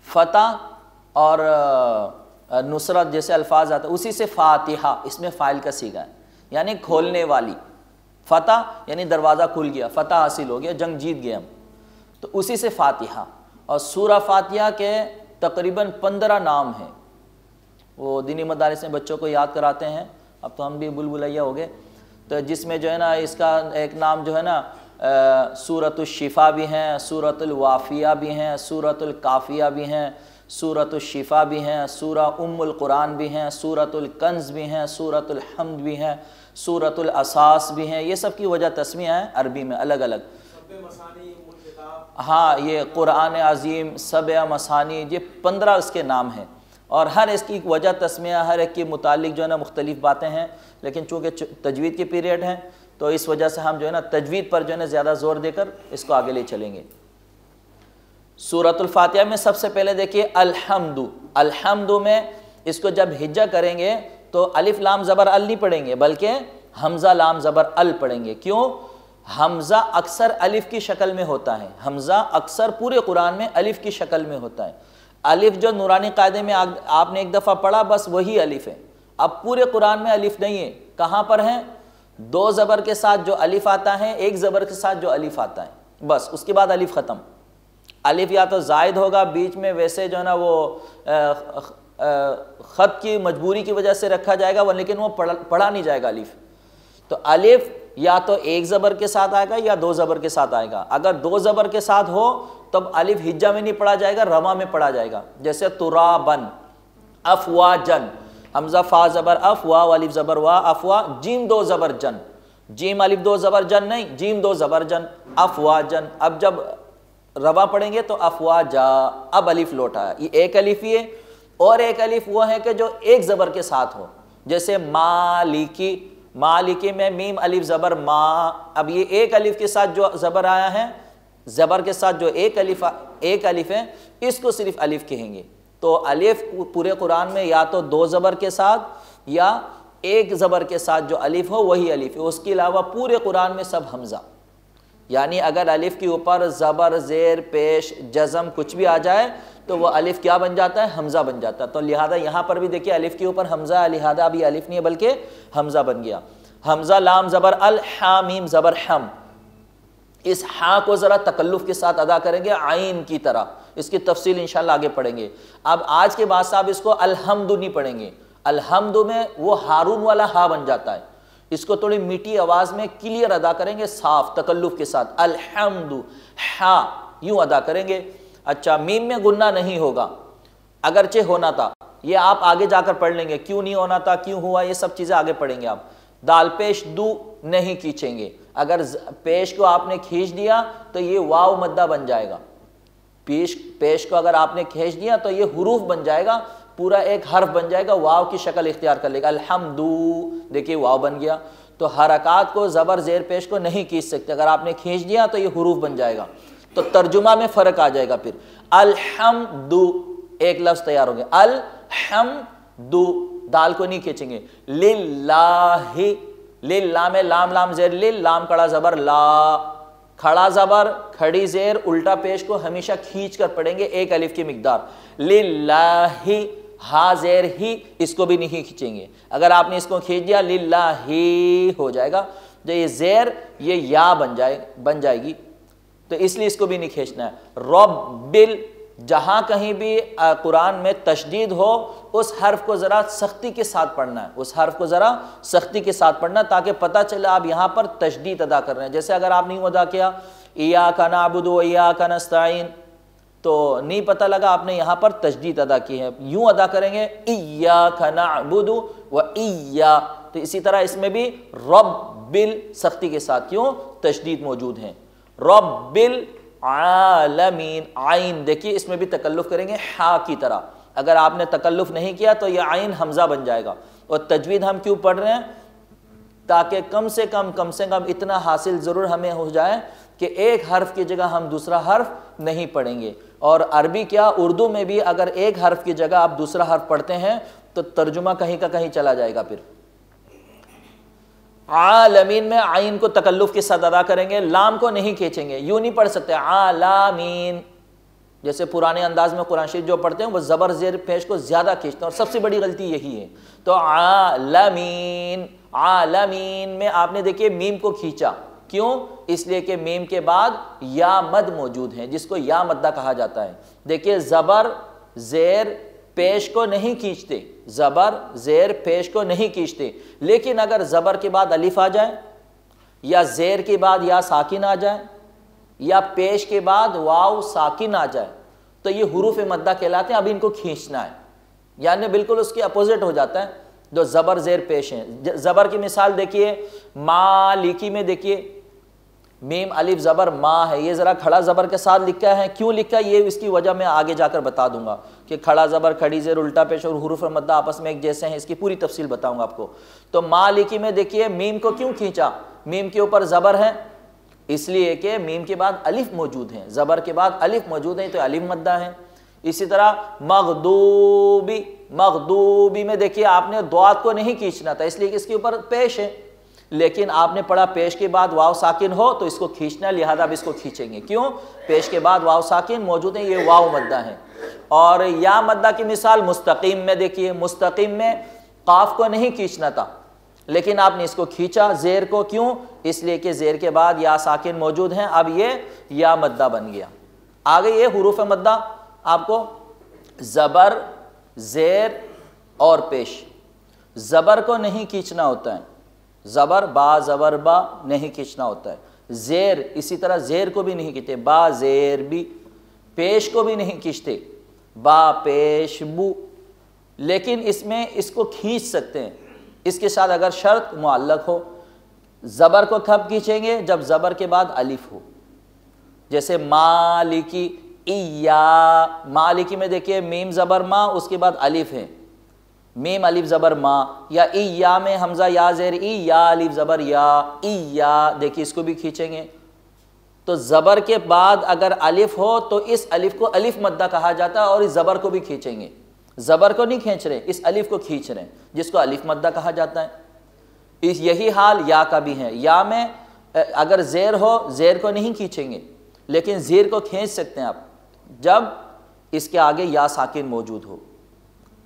فتح اور نصرت جیسے الفاظ آتے ہیں، اسی سے فاتحہ، اس میں فاعل کا صیغہ ہے، یعنی کھولنے والی۔ فتح یعنی دروازہ کھل گیا، فتح حاصل ہو گیا، جنگ جیت گئے ہم، تو اسی سے فاتحہ۔ اور سورہ فاتحہ کے تقریباً 15 نام ہیں، وہ دینی مدارس میں بچوں کو یاد کراتے ہیں، اب تو ہم بھی بلبلیا ہو گئے، تو جس میں جو ہے نا اس کا ایک نام جو ہے نا سورۃ الشفا بھی ہیں، سورۃ الوافیہ بھی ہیں، سورۃ الکافیہ بھی ہیں، سورۃ الشفا بھی ہیں، سورہ ام القرآن بھی ہیں، سورۃ الکنز بھی ہیں، سورۃ الحمد بھی ہیں، سورۃ الاساس بھی ہیں۔ یہ سب کی وجہ تسمیہ ہیں عربی میں الگ الگ۔ ہاں، یہ قرآن عظیم، سبع مثانی، یہ 15 اس کے نام ہیں، اور ہر اس کی وجہ تسمیہ، ہر ایک کے متعلق جو ہے نا مختلف باتیں ہیں، لیکن چونکہ تجوید کی پیریڈ ہے تو اس وجہ سے ہم جو ہے نا تجوید پر جو ہے نا زیادہ زور دے کر اس کو آگے لے چلیں گے۔ سورۃ الفاتحہ میں سب سے پہلے دیکھیے الحمد، الحمد میں اس کو جب ہجا کریں گے تو الف لام زبر ال نہیں پڑھیں گے بلکہ حمزہ لام زبر ال پڑھیں گے۔ کیوں؟ حمزہ اکثر الف کی شکل میں ہوتا ہے، حمزہ اکثر پورے قرآن میں الف کی شکل میں ہوتا ہے۔ الف جو نورانی قاعدے میں آپ نے ایک دفعہ پڑھا بس وہی الف ہے، اب پورے قرآن میں الف نہیں ہے۔ کہاں پر ہیں؟ 2 زبر کے ساتھ جو الف آتا ہے، 1 زبر کے ساتھ جو الف آتا ہے، بس اس کے بعد الف ختم۔ الف یا تو زائد ہوگا بیچ میں، ویسے جو ہے نا وہ خط کی مجبوری کی وجہ سے رکھا جائے گا، لیکن وہ پڑھا نہیں جائے گا الف۔ تو الف یا تو ایک زبر کے ساتھ آئے گا یا دو زبر کے ساتھ آئے گا. اگر دو زبر کے ساتھ ہو تب الف ہجہ میں نہیں پڑھا جائے گا، رما میں پڑھا جائے گا. جیسے ترابن، افواجن، حمزہ فا زبر اف، واو الف زبر وا، افوا، جیم دو زبر جن، جیم الف دو زبر جن نہیں، جیم دو زبر جن، افواجن. اب جب روا پڑھیں گے تو افواجا، اب الف لوٹا. یہ ایک الف ہی ہے، اور ایک الف وہ ہے کہ جو ایک زبر کے ساتھ ہو. جیسے مالکی، مالکی میں میم الف زبر ما. اب یہ ایک الف کے ساتھ جو زبر آیا ہے، زبر کے ساتھ جو ایک الف ہے، اس کو صرف الف کہیں گے. تو الف پورے قرآن میں یا تو دو زبر کے ساتھ یا ایک زبر کے ساتھ جو الف ہو وہی الف ہے. اس کے علاوہ پورے قرآن میں سب حمزہ. یعنی اگر الف کے اوپر زبر، زیر، پیش، جزم کچھ بھی آ جائے تو وہ الف کیا بن جاتا ہے؟ حمزہ بن جاتا ہے. تو لہذا یہاں پر بھی دیکھیے الف کے اوپر حمزہ ہے، لہذا اب یہ الف نہیں ہے بلکہ حمزہ بن گیا. حمزہ لام زبر ال، حامیم زبر حم. اس ہاں کو ذرا تکلف کے ساتھ ادا کریں گے عین کی طرح. اس کی تفصیل انشاءاللہ آگے پڑھیں گے. اب آج کے بعد صاحب اس کو الحمد نہیں پڑھیں گے. الحمد میں وہ ہارون والا ہا بن جاتا ہے. اس کو تھوڑی میٹھی آواز میں کلیئر ادا کریں گے، صاف تکلف کے ساتھ. الحمد، ہا یوں ادا کریں گے. اچھا، میم میں گنہ نہیں ہوگا، اگرچہ ہونا تھا. یہ آپ آگے جا کر پڑھ لیں گے، کیوں نہیں ہونا تھا، کیوں ہوا، یہ سب چیزیں آگے پڑھیں گے آپ. دال پیش دو نہیں کھینچیں گے. اگر پیش کو آپ نے کھینچ دیا تو یہ واو مدہ بن جائے گا. پیش کو اگر آپ نے کھینچ دیا تو یہ حروف بن جائے گا، پورا ایک حرف بن جائے گا، واو کی شکل اختیار کر لے گا. الحمدو، دیکھیے واو بن گیا. تو حرکات کو زبر زیر پیش کو نہیں کھینچ سکتے، اگر آپ نے کھینچ دیا تو یہ حروف بن جائے گا. تو ترجمہ میں فرق آ جائے گا. پھر الحمدو ایک لفظ تیار ہو گیا. الحمدو، دال کو نہیں کھینچیں گے. للہ، للہ میں لام لام زیر لل، لام کڑا زبر لا، کھڑا زبر کھڑی زیر الٹا پیش کو ہمیشہ کھینچ کر پڑھیں گے ایک الف کی مقدار. للہ، ہا زیر ہی، اس کو بھی نہیں کھینچیں گے. اگر آپ نے اس کو کھینچ دیا للہ ہو جائے گا. جو یہ زیر یہ یا بن جائے گی، تو اس لیے اس کو بھی نہیں کھینچنا ہے. ربل، جہاں کہیں بھی قرآن میں تشدید ہو اس حرف کو ذرا سختی کے ساتھ پڑھنا ہے. اس حرف کو ذرا سختی کے ساتھ پڑھنا تاکہ پتہ چلے آپ یہاں پر تشدید ادا کر رہے ہیں. جیسے اگر آپ نے یوں ادا کیا ایاک نعبد و ایاک نستعین تو نہیں پتہ لگا آپ نے یہاں پر تشدید ادا کی ہے. یوں ادا کریں گے ایاک نعبد و ایاک. تو اسی طرح اس میں بھی ربل سختی کے ساتھ، کیوں؟ تشدید موجود ہے. ربل عالمین، عین دیکھیے اس میں بھی تکلف کریں گے ہا کی طرح. اگر آپ نے تکلف نہیں کیا تو یہ عین حمزہ بن جائے گا. اور تجوید ہم کیوں پڑھ رہے ہیں؟ تاکہ کم سے کم اتنا حاصل ضرور ہمیں ہو جائے کہ ایک حرف کی جگہ ہم دوسرا حرف نہیں پڑھیں گے. اور عربی کیا اردو میں بھی اگر ایک حرف کی جگہ آپ دوسرا حرف پڑھتے ہیں تو ترجمہ کہیں کا کہیں چلا جائے گا. پھر عالمین میں عین کو تکلف کے ساتھ ادا کریں گے، لام کو نہیں کھینچیں گے. یوں نہیں پڑھ سکتے عالمین، جیسے پرانے انداز میں قرآن شریف جو پڑھتے ہیں وہ زبر زیر پیش کو زیادہ کھینچتے ہیں، اور سب سے بڑی غلطی یہی ہے. تو عالمین، عالمین میں آپ نے دیکھیے میم کو کھینچا، کیوں؟ اس لیے کہ میم کے بعد یا مد موجود ہیں جس کو یا مدہ کہا جاتا ہے. دیکھیے زبر زیر پیش کو نہیں کھینچتے، زبر زیر پیش کو نہیں کھینچتے. لیکن اگر زبر کے بعد الف آ جائے یا زیر کے بعد یا ساکن آ جائے یا پیش کے بعد واو ساکن آ جائے تو یہ حروف مدہ کہلاتے ہیں. اب ان کو کھینچنا ہے، یعنی بالکل اس کے اپوزٹ ہو جاتا ہے جو زبر زیر پیش ہیں. زبر کی مثال دیکھیے مالکی میں، دیکھیے میم الف زبر ما ہے، یہ ذرا کھڑا زبر کے ساتھ لکھا ہے. کیوں لکھا ہے یہ اس کی وجہ میں آگے جا کر بتا دوں گا کہ کھڑا زبر کھڑی زیر الٹا پیش اور حروف مدہ آپس میں ایک جیسے ہیں، اس کی پوری تفصیل بتاؤں گا آپ کو. تو مالکی میں دیکھیے میم کو کیوں کھینچا؟ میم کے اوپر زبر ہے اس لیے کہ میم کے بعد الف موجود ہیں، زبر کے بعد الف موجود ہیں تو الف مدہ ہے. اسی طرح مغضوبی، مغضوبی میں دیکھیے آپ نے دوات کو نہیں کھینچنا تھا اس لیے کہ اس کے اوپر پیش ہے، لیکن آپ نے پڑھا پیش کے بعد واو ساکن ہو تو اس کو کھینچنا، لہذا اب اس کو کھینچیں گے. کیوں؟ پیش کے بعد واو ساکن موجود ہیں، یہ واو مدہ ہے. اور یا مدہ کی مثال مستقیم میں دیکھیے، مستقیم میں قاف کو نہیں کھینچنا تھا لیکن آپ نے اس کو کھینچا زیر کو. کیوں؟ اس لیے کہ زیر کے بعد یا ساکن موجود ہیں، اب یہ یا مدہ بن گیا. آگے یہ حروف مدہ آپ کو زبر زیر اور پیش، زبر کو نہیں کھینچنا ہوتا ہے زبر با زبر با نہیں کھینچنا ہوتا ہے، زیر اسی طرح زیر کو بھی نہیں کھینچتے، با زیر بھی، پیش کو بھی نہیں کھینچتے، با پیش بو، لیکن اس میں اس کو کھینچ سکتے ہیں، اس کے ساتھ اگر شرط معلق ہو۔ زبر کو کب کھینچیں گے؟ جب زبر کے بعد الف ہو، جیسے مالکی ایا، مالکی میں دیکھیے میم زبر ما، اس کے بعد الف ہے، میم الف زبر ما، یا ایا میں حمزہ یا زیر ای، یا الف زبر یا، ایا دیکھیے اس کو بھی کھینچیں گے۔ تو زبر کے بعد اگر الف ہو تو اس الف کو الف مدہ کہا جاتا ہے، اور اس زبر کو بھی کھینچیں گے، زبر کو نہیں کھینچ رہے، اس الف کو کھینچ رہے ہیں جس کو الف مدہ کہا جاتا ہے۔ یہی حال یا کا بھی ہے، یا میں اگر زیر ہو زیر کو نہیں کھینچیں گے، لیکن زیر کو کھینچ سکتے ہیں آپ جب اس کے آگے یا ساکن موجود ہو۔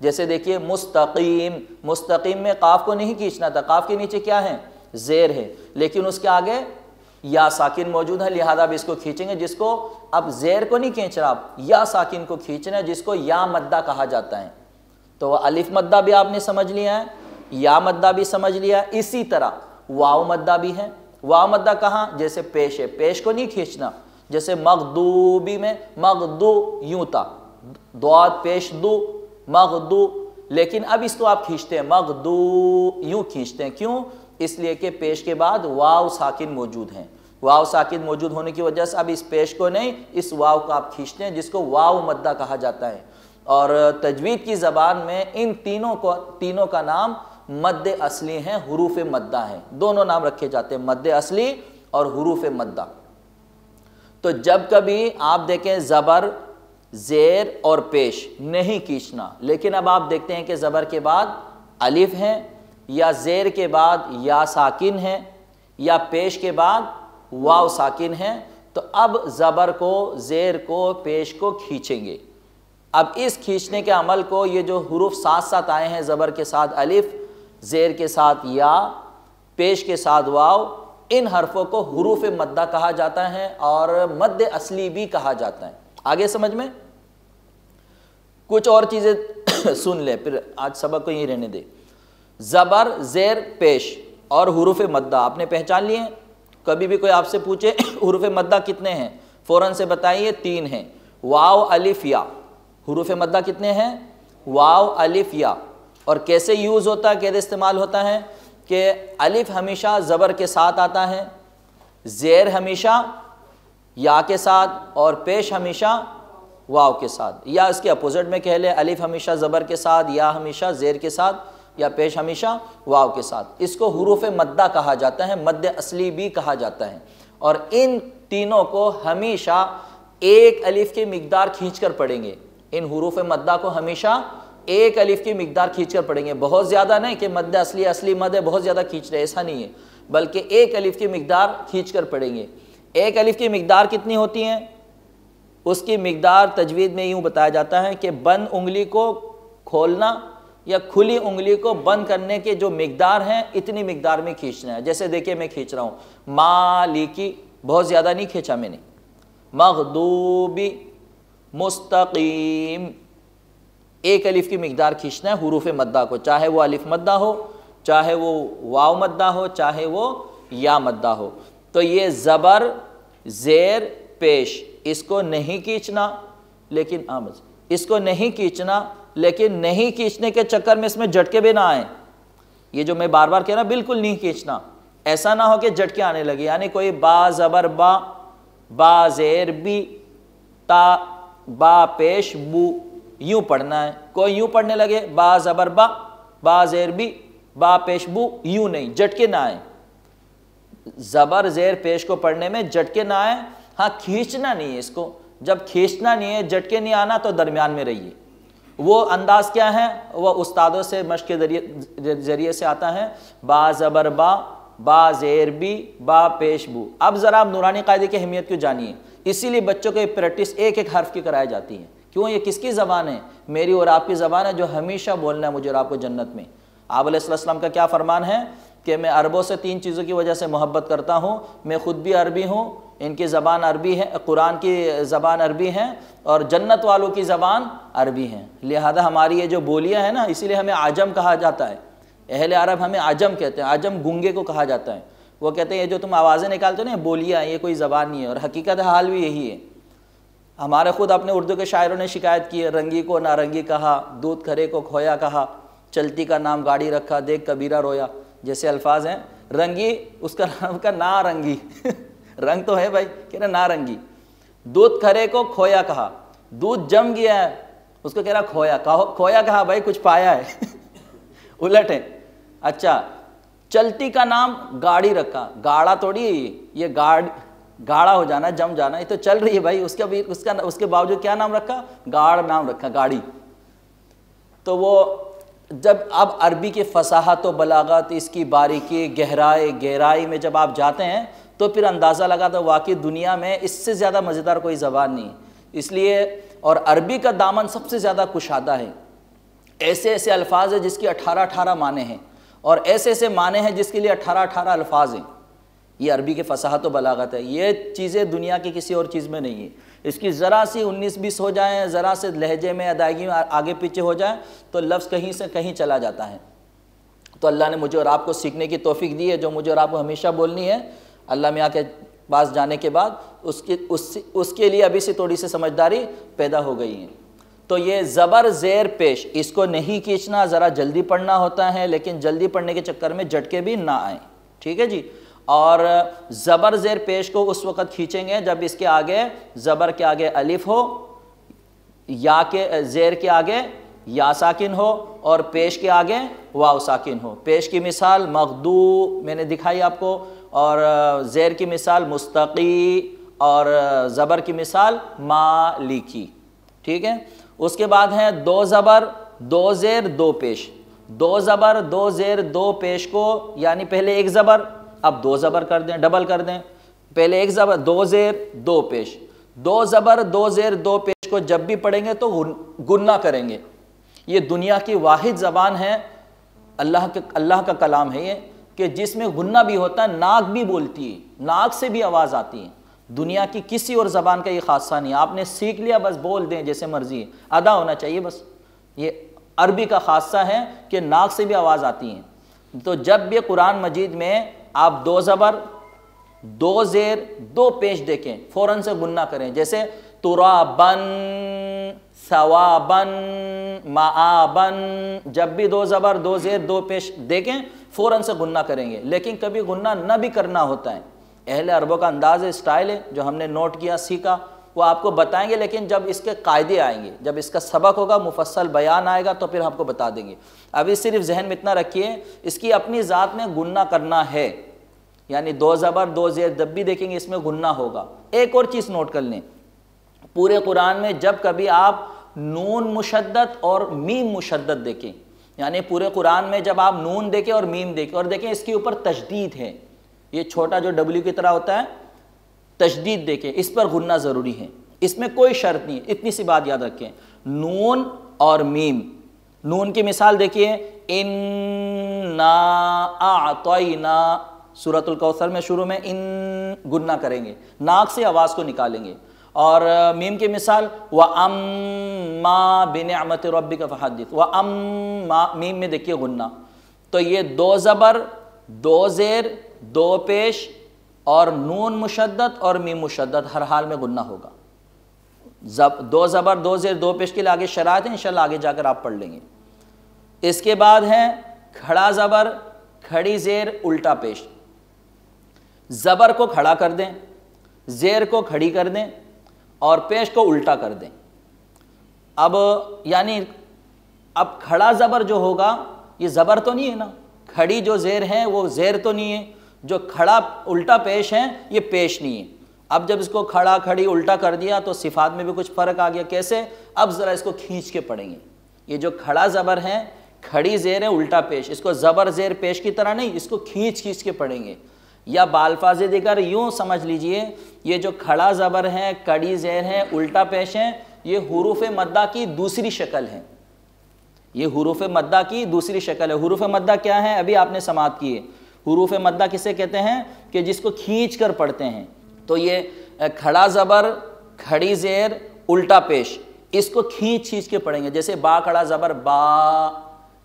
جیسے دیکھیے مستقیم، مستقیم میں قاف کو نہیں کھینچنا تھا، قاف کے نیچے کیا ہے؟ زیر ہے، لیکن اس کے آگے یا ساکن موجود ہے، لہذا اب اس کو کھینچیں گے، جس کو اب زیر کو نہیں کھینچ رہا، آپ یا ساکن کو کھینچنا ہے، جس کو یا مدہ کہا جاتا ہے۔ تو الف مدہ بھی آپ نے سمجھ لیا ہے، یا مدہ بھی سمجھ لیا ہے، اسی طرح واو مدہ بھی ہے۔ واو مدہ کہاں؟ جیسے پیش ہے، پیش کو نہیں کھینچنا، جیسے مغدوبی میں مغدو یوں تھا، دوات پیش دو مغدو، لیکن اب اس کو آپ کھینچتے ہیں مغدو، یوں کھینچتے ہیں، کیوں؟ اس لیے کہ پیش کے بعد واو ساکن موجود ہیں، واو ساکن موجود ہونے کی وجہ سے اب اس پیش کو نہیں، اس واو کو آپ کھینچتے ہیں، جس کو واو مدہ کہا جاتا ہے۔ اور تجوید کی زبان میں ان تینوں کا نام مد اصلی ہیں، حروف مدہ ہیں، دونوں نام رکھے جاتے ہیں، مد اصلی اور حروف مدہ۔ تو جب کبھی آپ دیکھیں زبر، زیر اور پیش نہیں کھینچنا، لیکن اب آپ دیکھتے ہیں کہ زبر کے بعد الف ہے، یا زیر کے بعد یا ساکن ہے، یا پیش کے بعد واو ساکن ہے، تو اب زبر کو، زیر کو، پیش کو کھینچیں گے۔ اب اس کھینچنے کے عمل کو، یہ جو حروف ساتھ ساتھ آئے ہیں، زبر کے ساتھ الف، زیر کے ساتھ یا، پیش کے ساتھ واو، ان حرفوں کو حروف مدہ کہا جاتا ہے اور مد اصلی بھی کہا جاتا ہے۔ آگے سمجھ میں؟ کچھ اور چیزیں سن لیں، پھر آج سبق کو یہیں رہنے دے۔ زبر، زیر، پیش اور حروف مدہ آپ نے پہچان لیے ہیں۔ کبھی بھی کوئی آپ سے پوچھے حروف مدہ کتنے ہیں، فوراً سے بتائیے 3 ہیں، واو الف یا۔ حروف مدہ کتنے ہیں؟ واو الف یا۔ اور کیسے یوز ہوتا ہے، کیسے استعمال ہوتا ہے کہ الف ہمیشہ زبر کے ساتھ آتا ہے، زیر ہمیشہ یا کے ساتھ، اور پیش ہمیشہ واو کے ساتھ، یا اس کے اپوزٹ میں کہہ لیں، الف ہمیشہ زبر کے ساتھ، یا ہمیشہ زیر کے ساتھ، یا پیش ہمیشہ واو کے ساتھ۔ اس کو حروف مدہ کہا جاتا ہے، مد اصلی بھی کہا جاتا ہے۔ اور ان تینوں کو ہمیشہ ایک الف کی مقدار کھینچ کر پڑھیں گے، ان حروف مدہ کو ہمیشہ ایک الف کی مقدار کھینچ کر پڑھیں گے، بہت زیادہ نہیں کہ مد اصلی مد ہے بہت زیادہ کھینچ رہے، ایسا نہیں ہے، بلکہ ایک الف کی مقدار کھینچ کر پڑھیں گے۔ ایک الف کی مقدار کتنی ہوتی ہیں؟ اس کی مقدار تجوید میں یوں بتایا جاتا ہے کہ بند انگلی کو کھولنا یا کھلی انگلی کو بند کرنے کے جو مقدار ہیں، اتنی مقدار میں کھینچنا ہے۔ جیسے دیکھیں میں کھینچ رہا ہوں، مالکی، بہت زیادہ نہیں کھینچا میں نے، مغضوبی، مستقیم، ایک الف کی مقدار کھینچنا ہے حروف مدہ کو، چاہے وہ الف مدہ ہو، چاہے وہ واو مدہ ہو، چاہے وہ یا مدہ ہو۔ تو یہ زبر، زیر، پیش، اس کو نہیں کھینچنا، لیکن اس کو نہیں کھینچنا، لیکن نہیں کھینچنے کے چکر میں اس میں جھٹکے بھی نہ آئیں۔ یہ جو میں بار بار کہہ رہا بالکل نہیں کھینچنا، ایسا نہ ہو کہ جھٹکے آنے لگے، یعنی کوئی با زبر با، با زیر بی، تا با پیش بو، یوں پڑھنا ہے۔ کوئی یوں پڑھنے لگے با زبر با، با زیر بی، با پیش بو، یوں نہیں، جھٹکے نہ آئیں۔ زبر زیر پیش کو پڑھنے میں جھٹکے نہ آئیں، ہاں کھینچنا نہیں ہے اس کو، جب کھینچنا نہیں ہے، جھٹکے نہیں آنا، تو درمیان میں رہیے۔ وہ انداز کیا ہے؟ وہ استادوں سے مشق کے ذریعے سے آتا ہے، با زبر با، با زیر بی، با پیش بو۔ اب ذرا آپ نورانی قاعدے کی اہمیت کو جانیے، اسی لیے بچوں کو پریکٹس ایک ایک حرف کی کرائی جاتی ہے۔ کیوں؟ یہ کس کی زبان ہے؟ میری اور آپ کی زبان ہے، جو ہمیشہ بولنا ہے مجھے اور آپ کو جنت میں۔ آپ علیہ السلام کا کیا فرمان ہے کہ میں عربوں سے 3 چیزوں کی وجہ سے محبت کرتا ہوں، میں خود بھی عربی ہوں، ان کی زبان عربی ہے، قرآن کی زبان عربی ہے، اور جنت والوں کی زبان عربی ہے، لہذا ہماری یہ جو بولیاں ہیں نا، اسی لیے ہمیں عجم کہا جاتا ہے، اہل عرب ہمیں عجم کہتے ہیں، عجم گونگے کو کہا جاتا ہے۔ وہ کہتے ہیں یہ جو تم آوازیں نکالتے ہو نا بولیاں، یہ کوئی زبان نہیں ہے، اور حقیقت حال بھی یہی ہے۔ ہمارے خود اپنے اردو کے شاعروں نے شکایت کی ہے، رنگی کو نارنگی کہا، دودھ کھرے کو کھویا کہا، چلتی کا نام گاڑی رکھا، دیکھ کبیرہ رویا، جیسے الفاظ ہیں۔ رنگی اس کا نام کا نارنگی رنگ تو ہے بھائی، کہہ رہا نارنگی۔ دودھ کھرے کو کھویا کہا، دودھ جم گیا ہے، اس کو کہہ رہا کھویا، کھویا کہا بھائی کچھ پایا ہے الٹ ہے۔ اچھا، چلتی کا نام گاڑی رکھا، گاڑا توڑی ہے یہ گاڑا ہو جانا، جم جانا، یہ تو چل رہی ہے بھائی، اس کے باوجود کیا نام رکھا؟ گاڑ نام رکھا، گاڑی۔ تو وہ جب اب عربی کی فصاحت و بلاغت، اس کی باریکی، گہرائی میں جب آپ جاتے ہیں تو پھر اندازہ لگا تو واقعی دنیا میں اس سے زیادہ مزیدار کوئی زبان نہیں ہے۔ اس لیے اور عربی کا دامن سب سے زیادہ کشادہ ہے، ایسے ایسے الفاظ ہیں جس کی 18 معنی ہیں، اور ایسے ایسے معنی ہیں جس کے لیے 18 الفاظ ہیں۔ یہ عربی کے فصاحت و بلاغت ہے، یہ چیزیں دنیا کی کسی اور چیز میں نہیں ہے۔ اس کی ذرا سی 19-20 ہو جائیں، ذرا سے لہجے میں ادائیگی میں آگے پیچھے ہو جائیں تو لفظ کہیں سے کہیں چلا جاتا ہے۔ تو اللہ نے مجھے اور آپ کو سیکھنے کی توفیق دی ہے، جو مجھے اور آپ کو ہمیشہ بولنی ہے۔ اللہ میاں کے پاس جانے کے بعد اس کے لیے ابھی سے تھوڑی سی سمجھداری پیدا ہو گئی ہے۔ تو یہ زبر زیر پیش، اس کو نہیں کھینچنا، ذرا جلدی پڑھنا ہوتا ہے، لیکن جلدی پڑھنے کے چکر میں جھٹکے بھی نہ آئیں، ٹھیک ہے جی۔ اور زبر زیر پیش کو اس وقت کھینچیں گے جب اس کے آگے زبر کے آگے الف ہو، یا کے زیر کے آگے یا ساکن ہو، اور پیش کے آگے واو ساکن ہو۔ پیش کی مثال مغدو میں نے دکھائی آپ کو، اور زیر کی مثال مستقی، اور زبر کی مثال مالکی، ٹھیک ہے۔ اس کے بعد ہیں 2 زبر 2 زیر 2 پیش۔ 2 زبر 2 زیر 2 پیش کو، یعنی پہلے 1 زبر، اب 2 زبر کر دیں، ڈبل کر دیں، پہلے 1 زبر 2 زیر 2 پیش، 2 زبر 2 زیر 2 پیش کو جب بھی پڑھیں گے تو گننا کریں گے۔ یہ دنیا کی واحد زبان ہے، اللہ کا کلام ہے یہ، کہ جس میں غنہ بھی ہوتا ہے، ناک بھی بولتی ہے، ناک سے بھی آواز آتی ہے۔ دنیا کی کسی اور زبان کا یہ خاصہ نہیں، آپ نے سیکھ لیا بس بول دیں جیسے مرضی ہے، ادا ہونا چاہیے بس۔ یہ عربی کا خاصہ ہے کہ ناک سے بھی آواز آتی ہے۔ تو جب بھی قرآن مجید میں آپ 2 زبر 2 زیر 2 پیش دیکھیں، فوراً سے غنہ کریں، جیسے ترابن، ثوابن، معابن، جب بھی 2 زبر 2 زیر 2 پیش دیکھیں فوراً سے غنہ کریں گے۔ لیکن کبھی غنہ نہ بھی کرنا ہوتا ہے، اہل عربوں کا انداز ہے، اسٹائل ہے، جو ہم نے نوٹ کیا سیکھا وہ آپ کو بتائیں گے، لیکن جب اس کے قاعدے آئیں گے، جب اس کا سبق ہوگا، مفصل بیان آئے گا تو پھر ہم کو بتا دیں گے۔ ابھی صرف ذہن میں اتنا رکھیے، اس کی اپنی ذات میں غنہ کرنا ہے، یعنی 2 زبر 2 زیر جب بھی دیکھیں گے اس میں غنہ ہوگا۔ ایک اور چیز نوٹ کر لیں، پورے قرآن میں جب کبھی آپ نون مشدد اور میم مشدد دیکھیں، یعنی پورے قرآن میں جب آپ نون دیکھیں اور میم دیکھیں، اور دیکھیں اس کے اوپر تشدید ہے، یہ چھوٹا جو ڈبلیو کی طرح ہوتا ہے، تشدید دیکھیں، اس پر غنہ ضروری ہے، اس میں کوئی شرط نہیں۔ اتنی سی بات یاد رکھیں، نون اور میم۔ نون کی مثال دیکھیے، اِنَّا أَعْطَيْنَا، سورۃ الکوثر میں شروع میں ان غنہ کریں گے، ناک سے آواز کو نکالیں گے۔ اور میم کی مثال وَأَمَّا بِنِعْمَةِ رَبِّكَ فَحَدِّثْ، وَأَمَّا، میم میں دیکھیے غنہ۔ تو یہ 2 زبر 2 زیر 2 پیش اور نون مشدد اور میم مشدد، ہر حال میں غنہ ہوگا۔ 2 زبر 2 زیر 2 پیش کے لیے آگے شرائط ہیں، انشاءاللہ آگے جا کر آپ پڑھ لیں گے۔ اس کے بعد ہے کھڑا زبر کھڑی زیر الٹا پیش۔ زبر کو کھڑا کر دیں، زیر کو کھڑی کر دیں، اور پیش کو الٹا کر دیں۔ اب یعنی اب کھڑا زبر جو ہوگا یہ زبر تو نہیں ہے نا، کھڑی جو زیر ہیں وہ زیر تو نہیں ہے، جو کھڑا الٹا پیش ہیں یہ پیش نہیں ہے۔ اب جب اس کو کھڑا کھڑی الٹا کر دیا تو صفات میں بھی کچھ فرق آ گیا، کیسے؟ اب ذرا اس کو کھینچ کے پڑھیں گے۔ یہ جو کھڑا زبر ہے، کھڑی زیر ہے الٹا پیش، اس کو زبر زیر پیش کی طرح نہیں، اس کو کھینچ کے پڑھیں گے، یا بالفاظ دیگر یوں سمجھ لیجئے، یہ جو کھڑا زبر ہے، کڑی زیر ہے، الٹا پیش ہے، یہ حروف مدہ کی دوسری شکل ہے۔ یہ حروف مدہ کی دوسری شکل ہے۔ حروف مدہ کیا ہے؟ ابھی آپ نے سماعت کی ہے۔ حروف مدہ کسے کہتے ہیں؟ کہ جس کو کھینچ کر پڑھتے ہیں۔ تو یہ کھڑا زبر کھڑی زیر الٹا پیش، اس کو کھینچ کے پڑھیں گے، جیسے با کھڑا زبر با،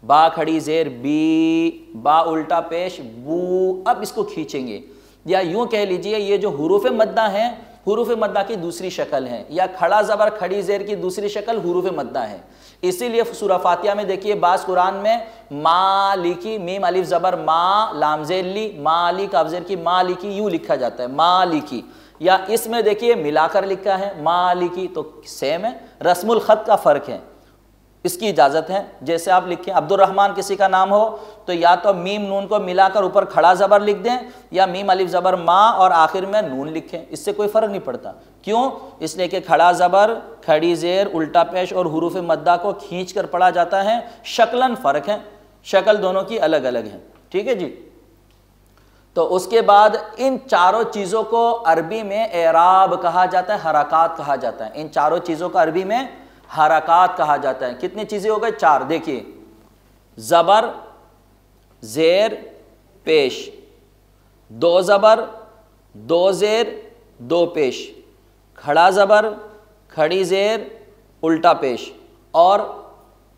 با کھڑی زیر بی، با الٹا پیش بو. اب اس کو کھینچیں گے، یا یوں کہہ لیجئے یہ جو حروف مدہ ہیں حروف مدہ کی دوسری شکل ہے، یا کھڑا زبر کھڑی زیر کی دوسری شکل حروف مدہ ہے. اسی لیے سورہ فاتحہ میں دیکھیے بعض قرآن میں مالکی، میم الف زبر ما، لام زیر لی، مالی کاف زیر کی مالکی یوں لکھا جاتا ہے مالکی. یا اس میں دیکھیے ملا کر لکھا ہے مالکی، تو سیم ہے، رسم الخط کا فرق ہے. اس کی اجازت ہے. جیسے آپ لکھیں عبد الرحمن کسی کا نام ہو تو یا تو میم نون کو ملا کر اوپر کھڑا زبر لکھ دیں، یا میم الف زبر ما اور آخر میں نون لکھیں، اس سے کوئی فرق نہیں پڑتا. کیوں؟ اس لیے کہ کھڑا زبر، کھڑی زیر، الٹا پیش اور حروف مدہ کو کھینچ کر پڑھا جاتا ہے. شکلاً فرق ہے، شکل دونوں کی الگ الگ ہے. ٹھیک ہے جی. تو اس کے بعد ان چاروں چیزوں کو عربی میں اعراب کہا جاتا ہے، حرکات کہا جاتا ہے. ان چاروں چیزوں کو عربی میں حرکات کہا جاتا ہے. کتنی چیزیں ہو گئے؟ 4. دیکھیے زبر، زیر، پیش، 2 زبر، 2 زیر، 2 پیش، کھڑا زبر، کھڑی زیر، الٹا پیش، اور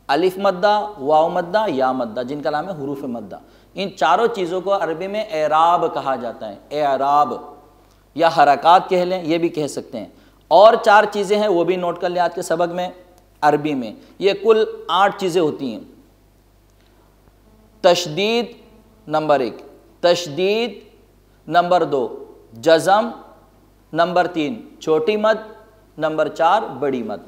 الف مدہ، واو مدہ، یا مدہ، جن کا نام ہے حروف مدہ. ان چاروں چیزوں کو عربی میں اعراب کہا جاتا ہے. اعراب یا حرکات کہہ لیں، یہ بھی کہہ سکتے ہیں. اور 4 چیزیں ہیں وہ بھی نوٹ کر لیں آج کے سبق میں. عربی میں یہ کل 8 چیزیں ہوتی ہیں. تشدید نمبر 1، تشدید نمبر 2، جزم نمبر 3، چھوٹی مد نمبر 4، بڑی مد.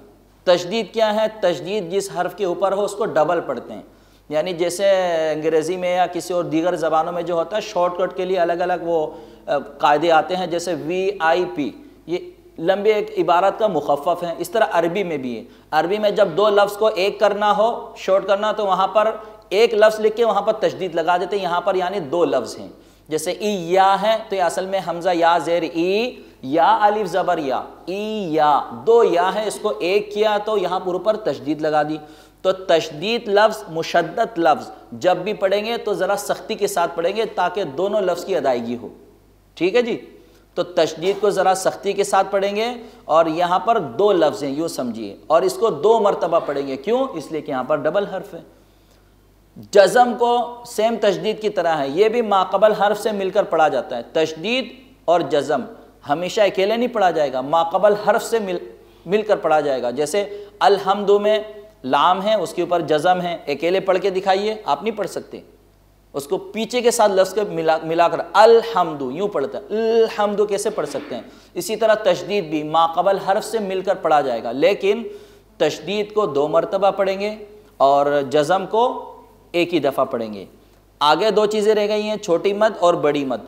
تشدید کیا ہے؟ تشدید جس حرف کے اوپر ہو اس کو ڈبل پڑھتے ہیں. یعنی جیسے انگریزی میں یا کسی اور دیگر زبانوں میں جو ہوتا ہے شارٹ کٹ کے لیے الگ الگ وہ قاعدے آتے ہیں، جیسے VIP، یہ لمبی ایک عبارت کا مخفف ہے. اس طرح عربی میں بھی ہے. عربی میں جب 2 لفظ کو ایک کرنا ہو، شارٹ کرنا، تو وہاں پر ایک لفظ لکھ کے وہاں پر تشدید لگا دیتے ہیں. یہاں پر یعنی 2 لفظ ہیں. جیسے ای یا ہے تو یہ اصل میں حمزہ یا زیر ای، یا الف زبر یا، ای یا، 2 یا ہے، اس کو ایک کیا تو یہاں پر اوپر تشدید لگا دی. تو تشدید لفظ، مشدد لفظ جب بھی پڑھیں گے تو ذرا سختی کے ساتھ پڑھیں گے تاکہ دونوں لفظ کی ادائیگی ہو. ٹھیک ہے جی. تو تشدید کو ذرا سختی کے ساتھ پڑھیں گے، اور یہاں پر 2 لفظ ہیں یوں سمجھیے، اور اس کو 2 مرتبہ پڑھیں گے. کیوں؟ اس لیے کہ یہاں پر ڈبل حرف ہے. جزم کو سیم تشدید کی طرح ہے، یہ بھی ماقبل حرف سے مل کر پڑھا جاتا ہے. تشدید اور جزم ہمیشہ اکیلے نہیں پڑھا جائے گا، ماقبل حرف سے مل کر پڑھا جائے گا. جیسے الحمد میں لام ہے، اس کے اوپر جزم ہے، اکیلے پڑھ کے دکھائیے، آپ نہیں پڑھ سکتے. اس کو پیچھے کے ساتھ لفظ کے ملا کر الحمد یوں پڑھتا ہے. الحمد کیسے پڑھ سکتے ہیں؟ اسی طرح تشدید بھی ماقبل حرف سے مل کر پڑھا جائے گا، لیکن تشدید کو 2 مرتبہ پڑھیں گے اور جزم کو ایک ہی دفعہ پڑھیں گے. آگے 2 چیزیں رہ گئی ہیں، چھوٹی مد اور بڑی مد.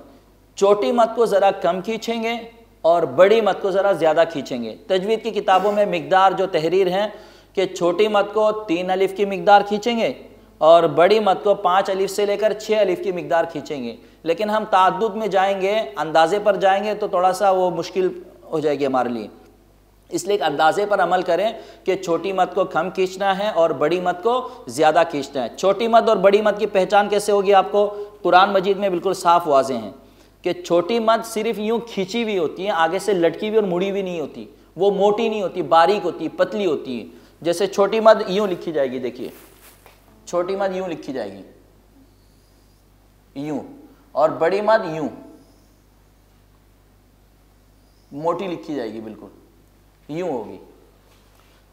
چھوٹی مد کو ذرا کم کھینچیں گے اور بڑی مد کو ذرا زیادہ کھینچیں گے. تجوید کی کتابوں میں مقدار جو تحریر ہیں کہ چھوٹی مد کو 3 الف کی مقدار کھینچیں گے اور بڑی مد کو 5 الف سے لے کر 6 الف کی مقدار کھینچیں گے. لیکن ہم تعدد میں جائیں گے، اندازے پر جائیں گے تو تھوڑا سا وہ مشکل ہو جائے گی ہمارے لیے. اس لیے اندازے پر عمل کریں کہ چھوٹی مد کو کم کھینچنا ہے اور بڑی مد کو زیادہ کھینچنا ہے. چھوٹی مد اور بڑی مد کی پہچان کیسے ہوگی آپ کو؟ قرآن مجید میں بالکل صاف واضح ہیں کہ چھوٹی مد صرف یوں کھینچی ہوئی ہوتی ہے، آگے سے لٹکی ہوئی اور مڑی ہوئی نہیں ہوتی. وہ موٹی نہیں ہوتی، باریک ہوتی، پتلی ہوتی ہے. جیسے چھوٹی مد یوں لکھی جائے گی، دیکھیے چھوٹی مد یوں لکھی جائے گی، یوں، اور بڑی مد یوں موٹی لکھی جائے گی، بالکل یوں ہوگی.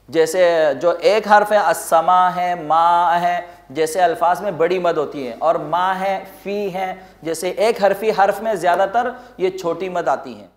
جیسے جو ایک حرف ہے السما ہے، ما ہے، جیسے الفاظ میں بڑی مد ہوتی ہے، اور ما ہے، فی ہے، جیسے ایک حرفی حرف میں زیادہ تر یہ چھوٹی مد آتی ہیں.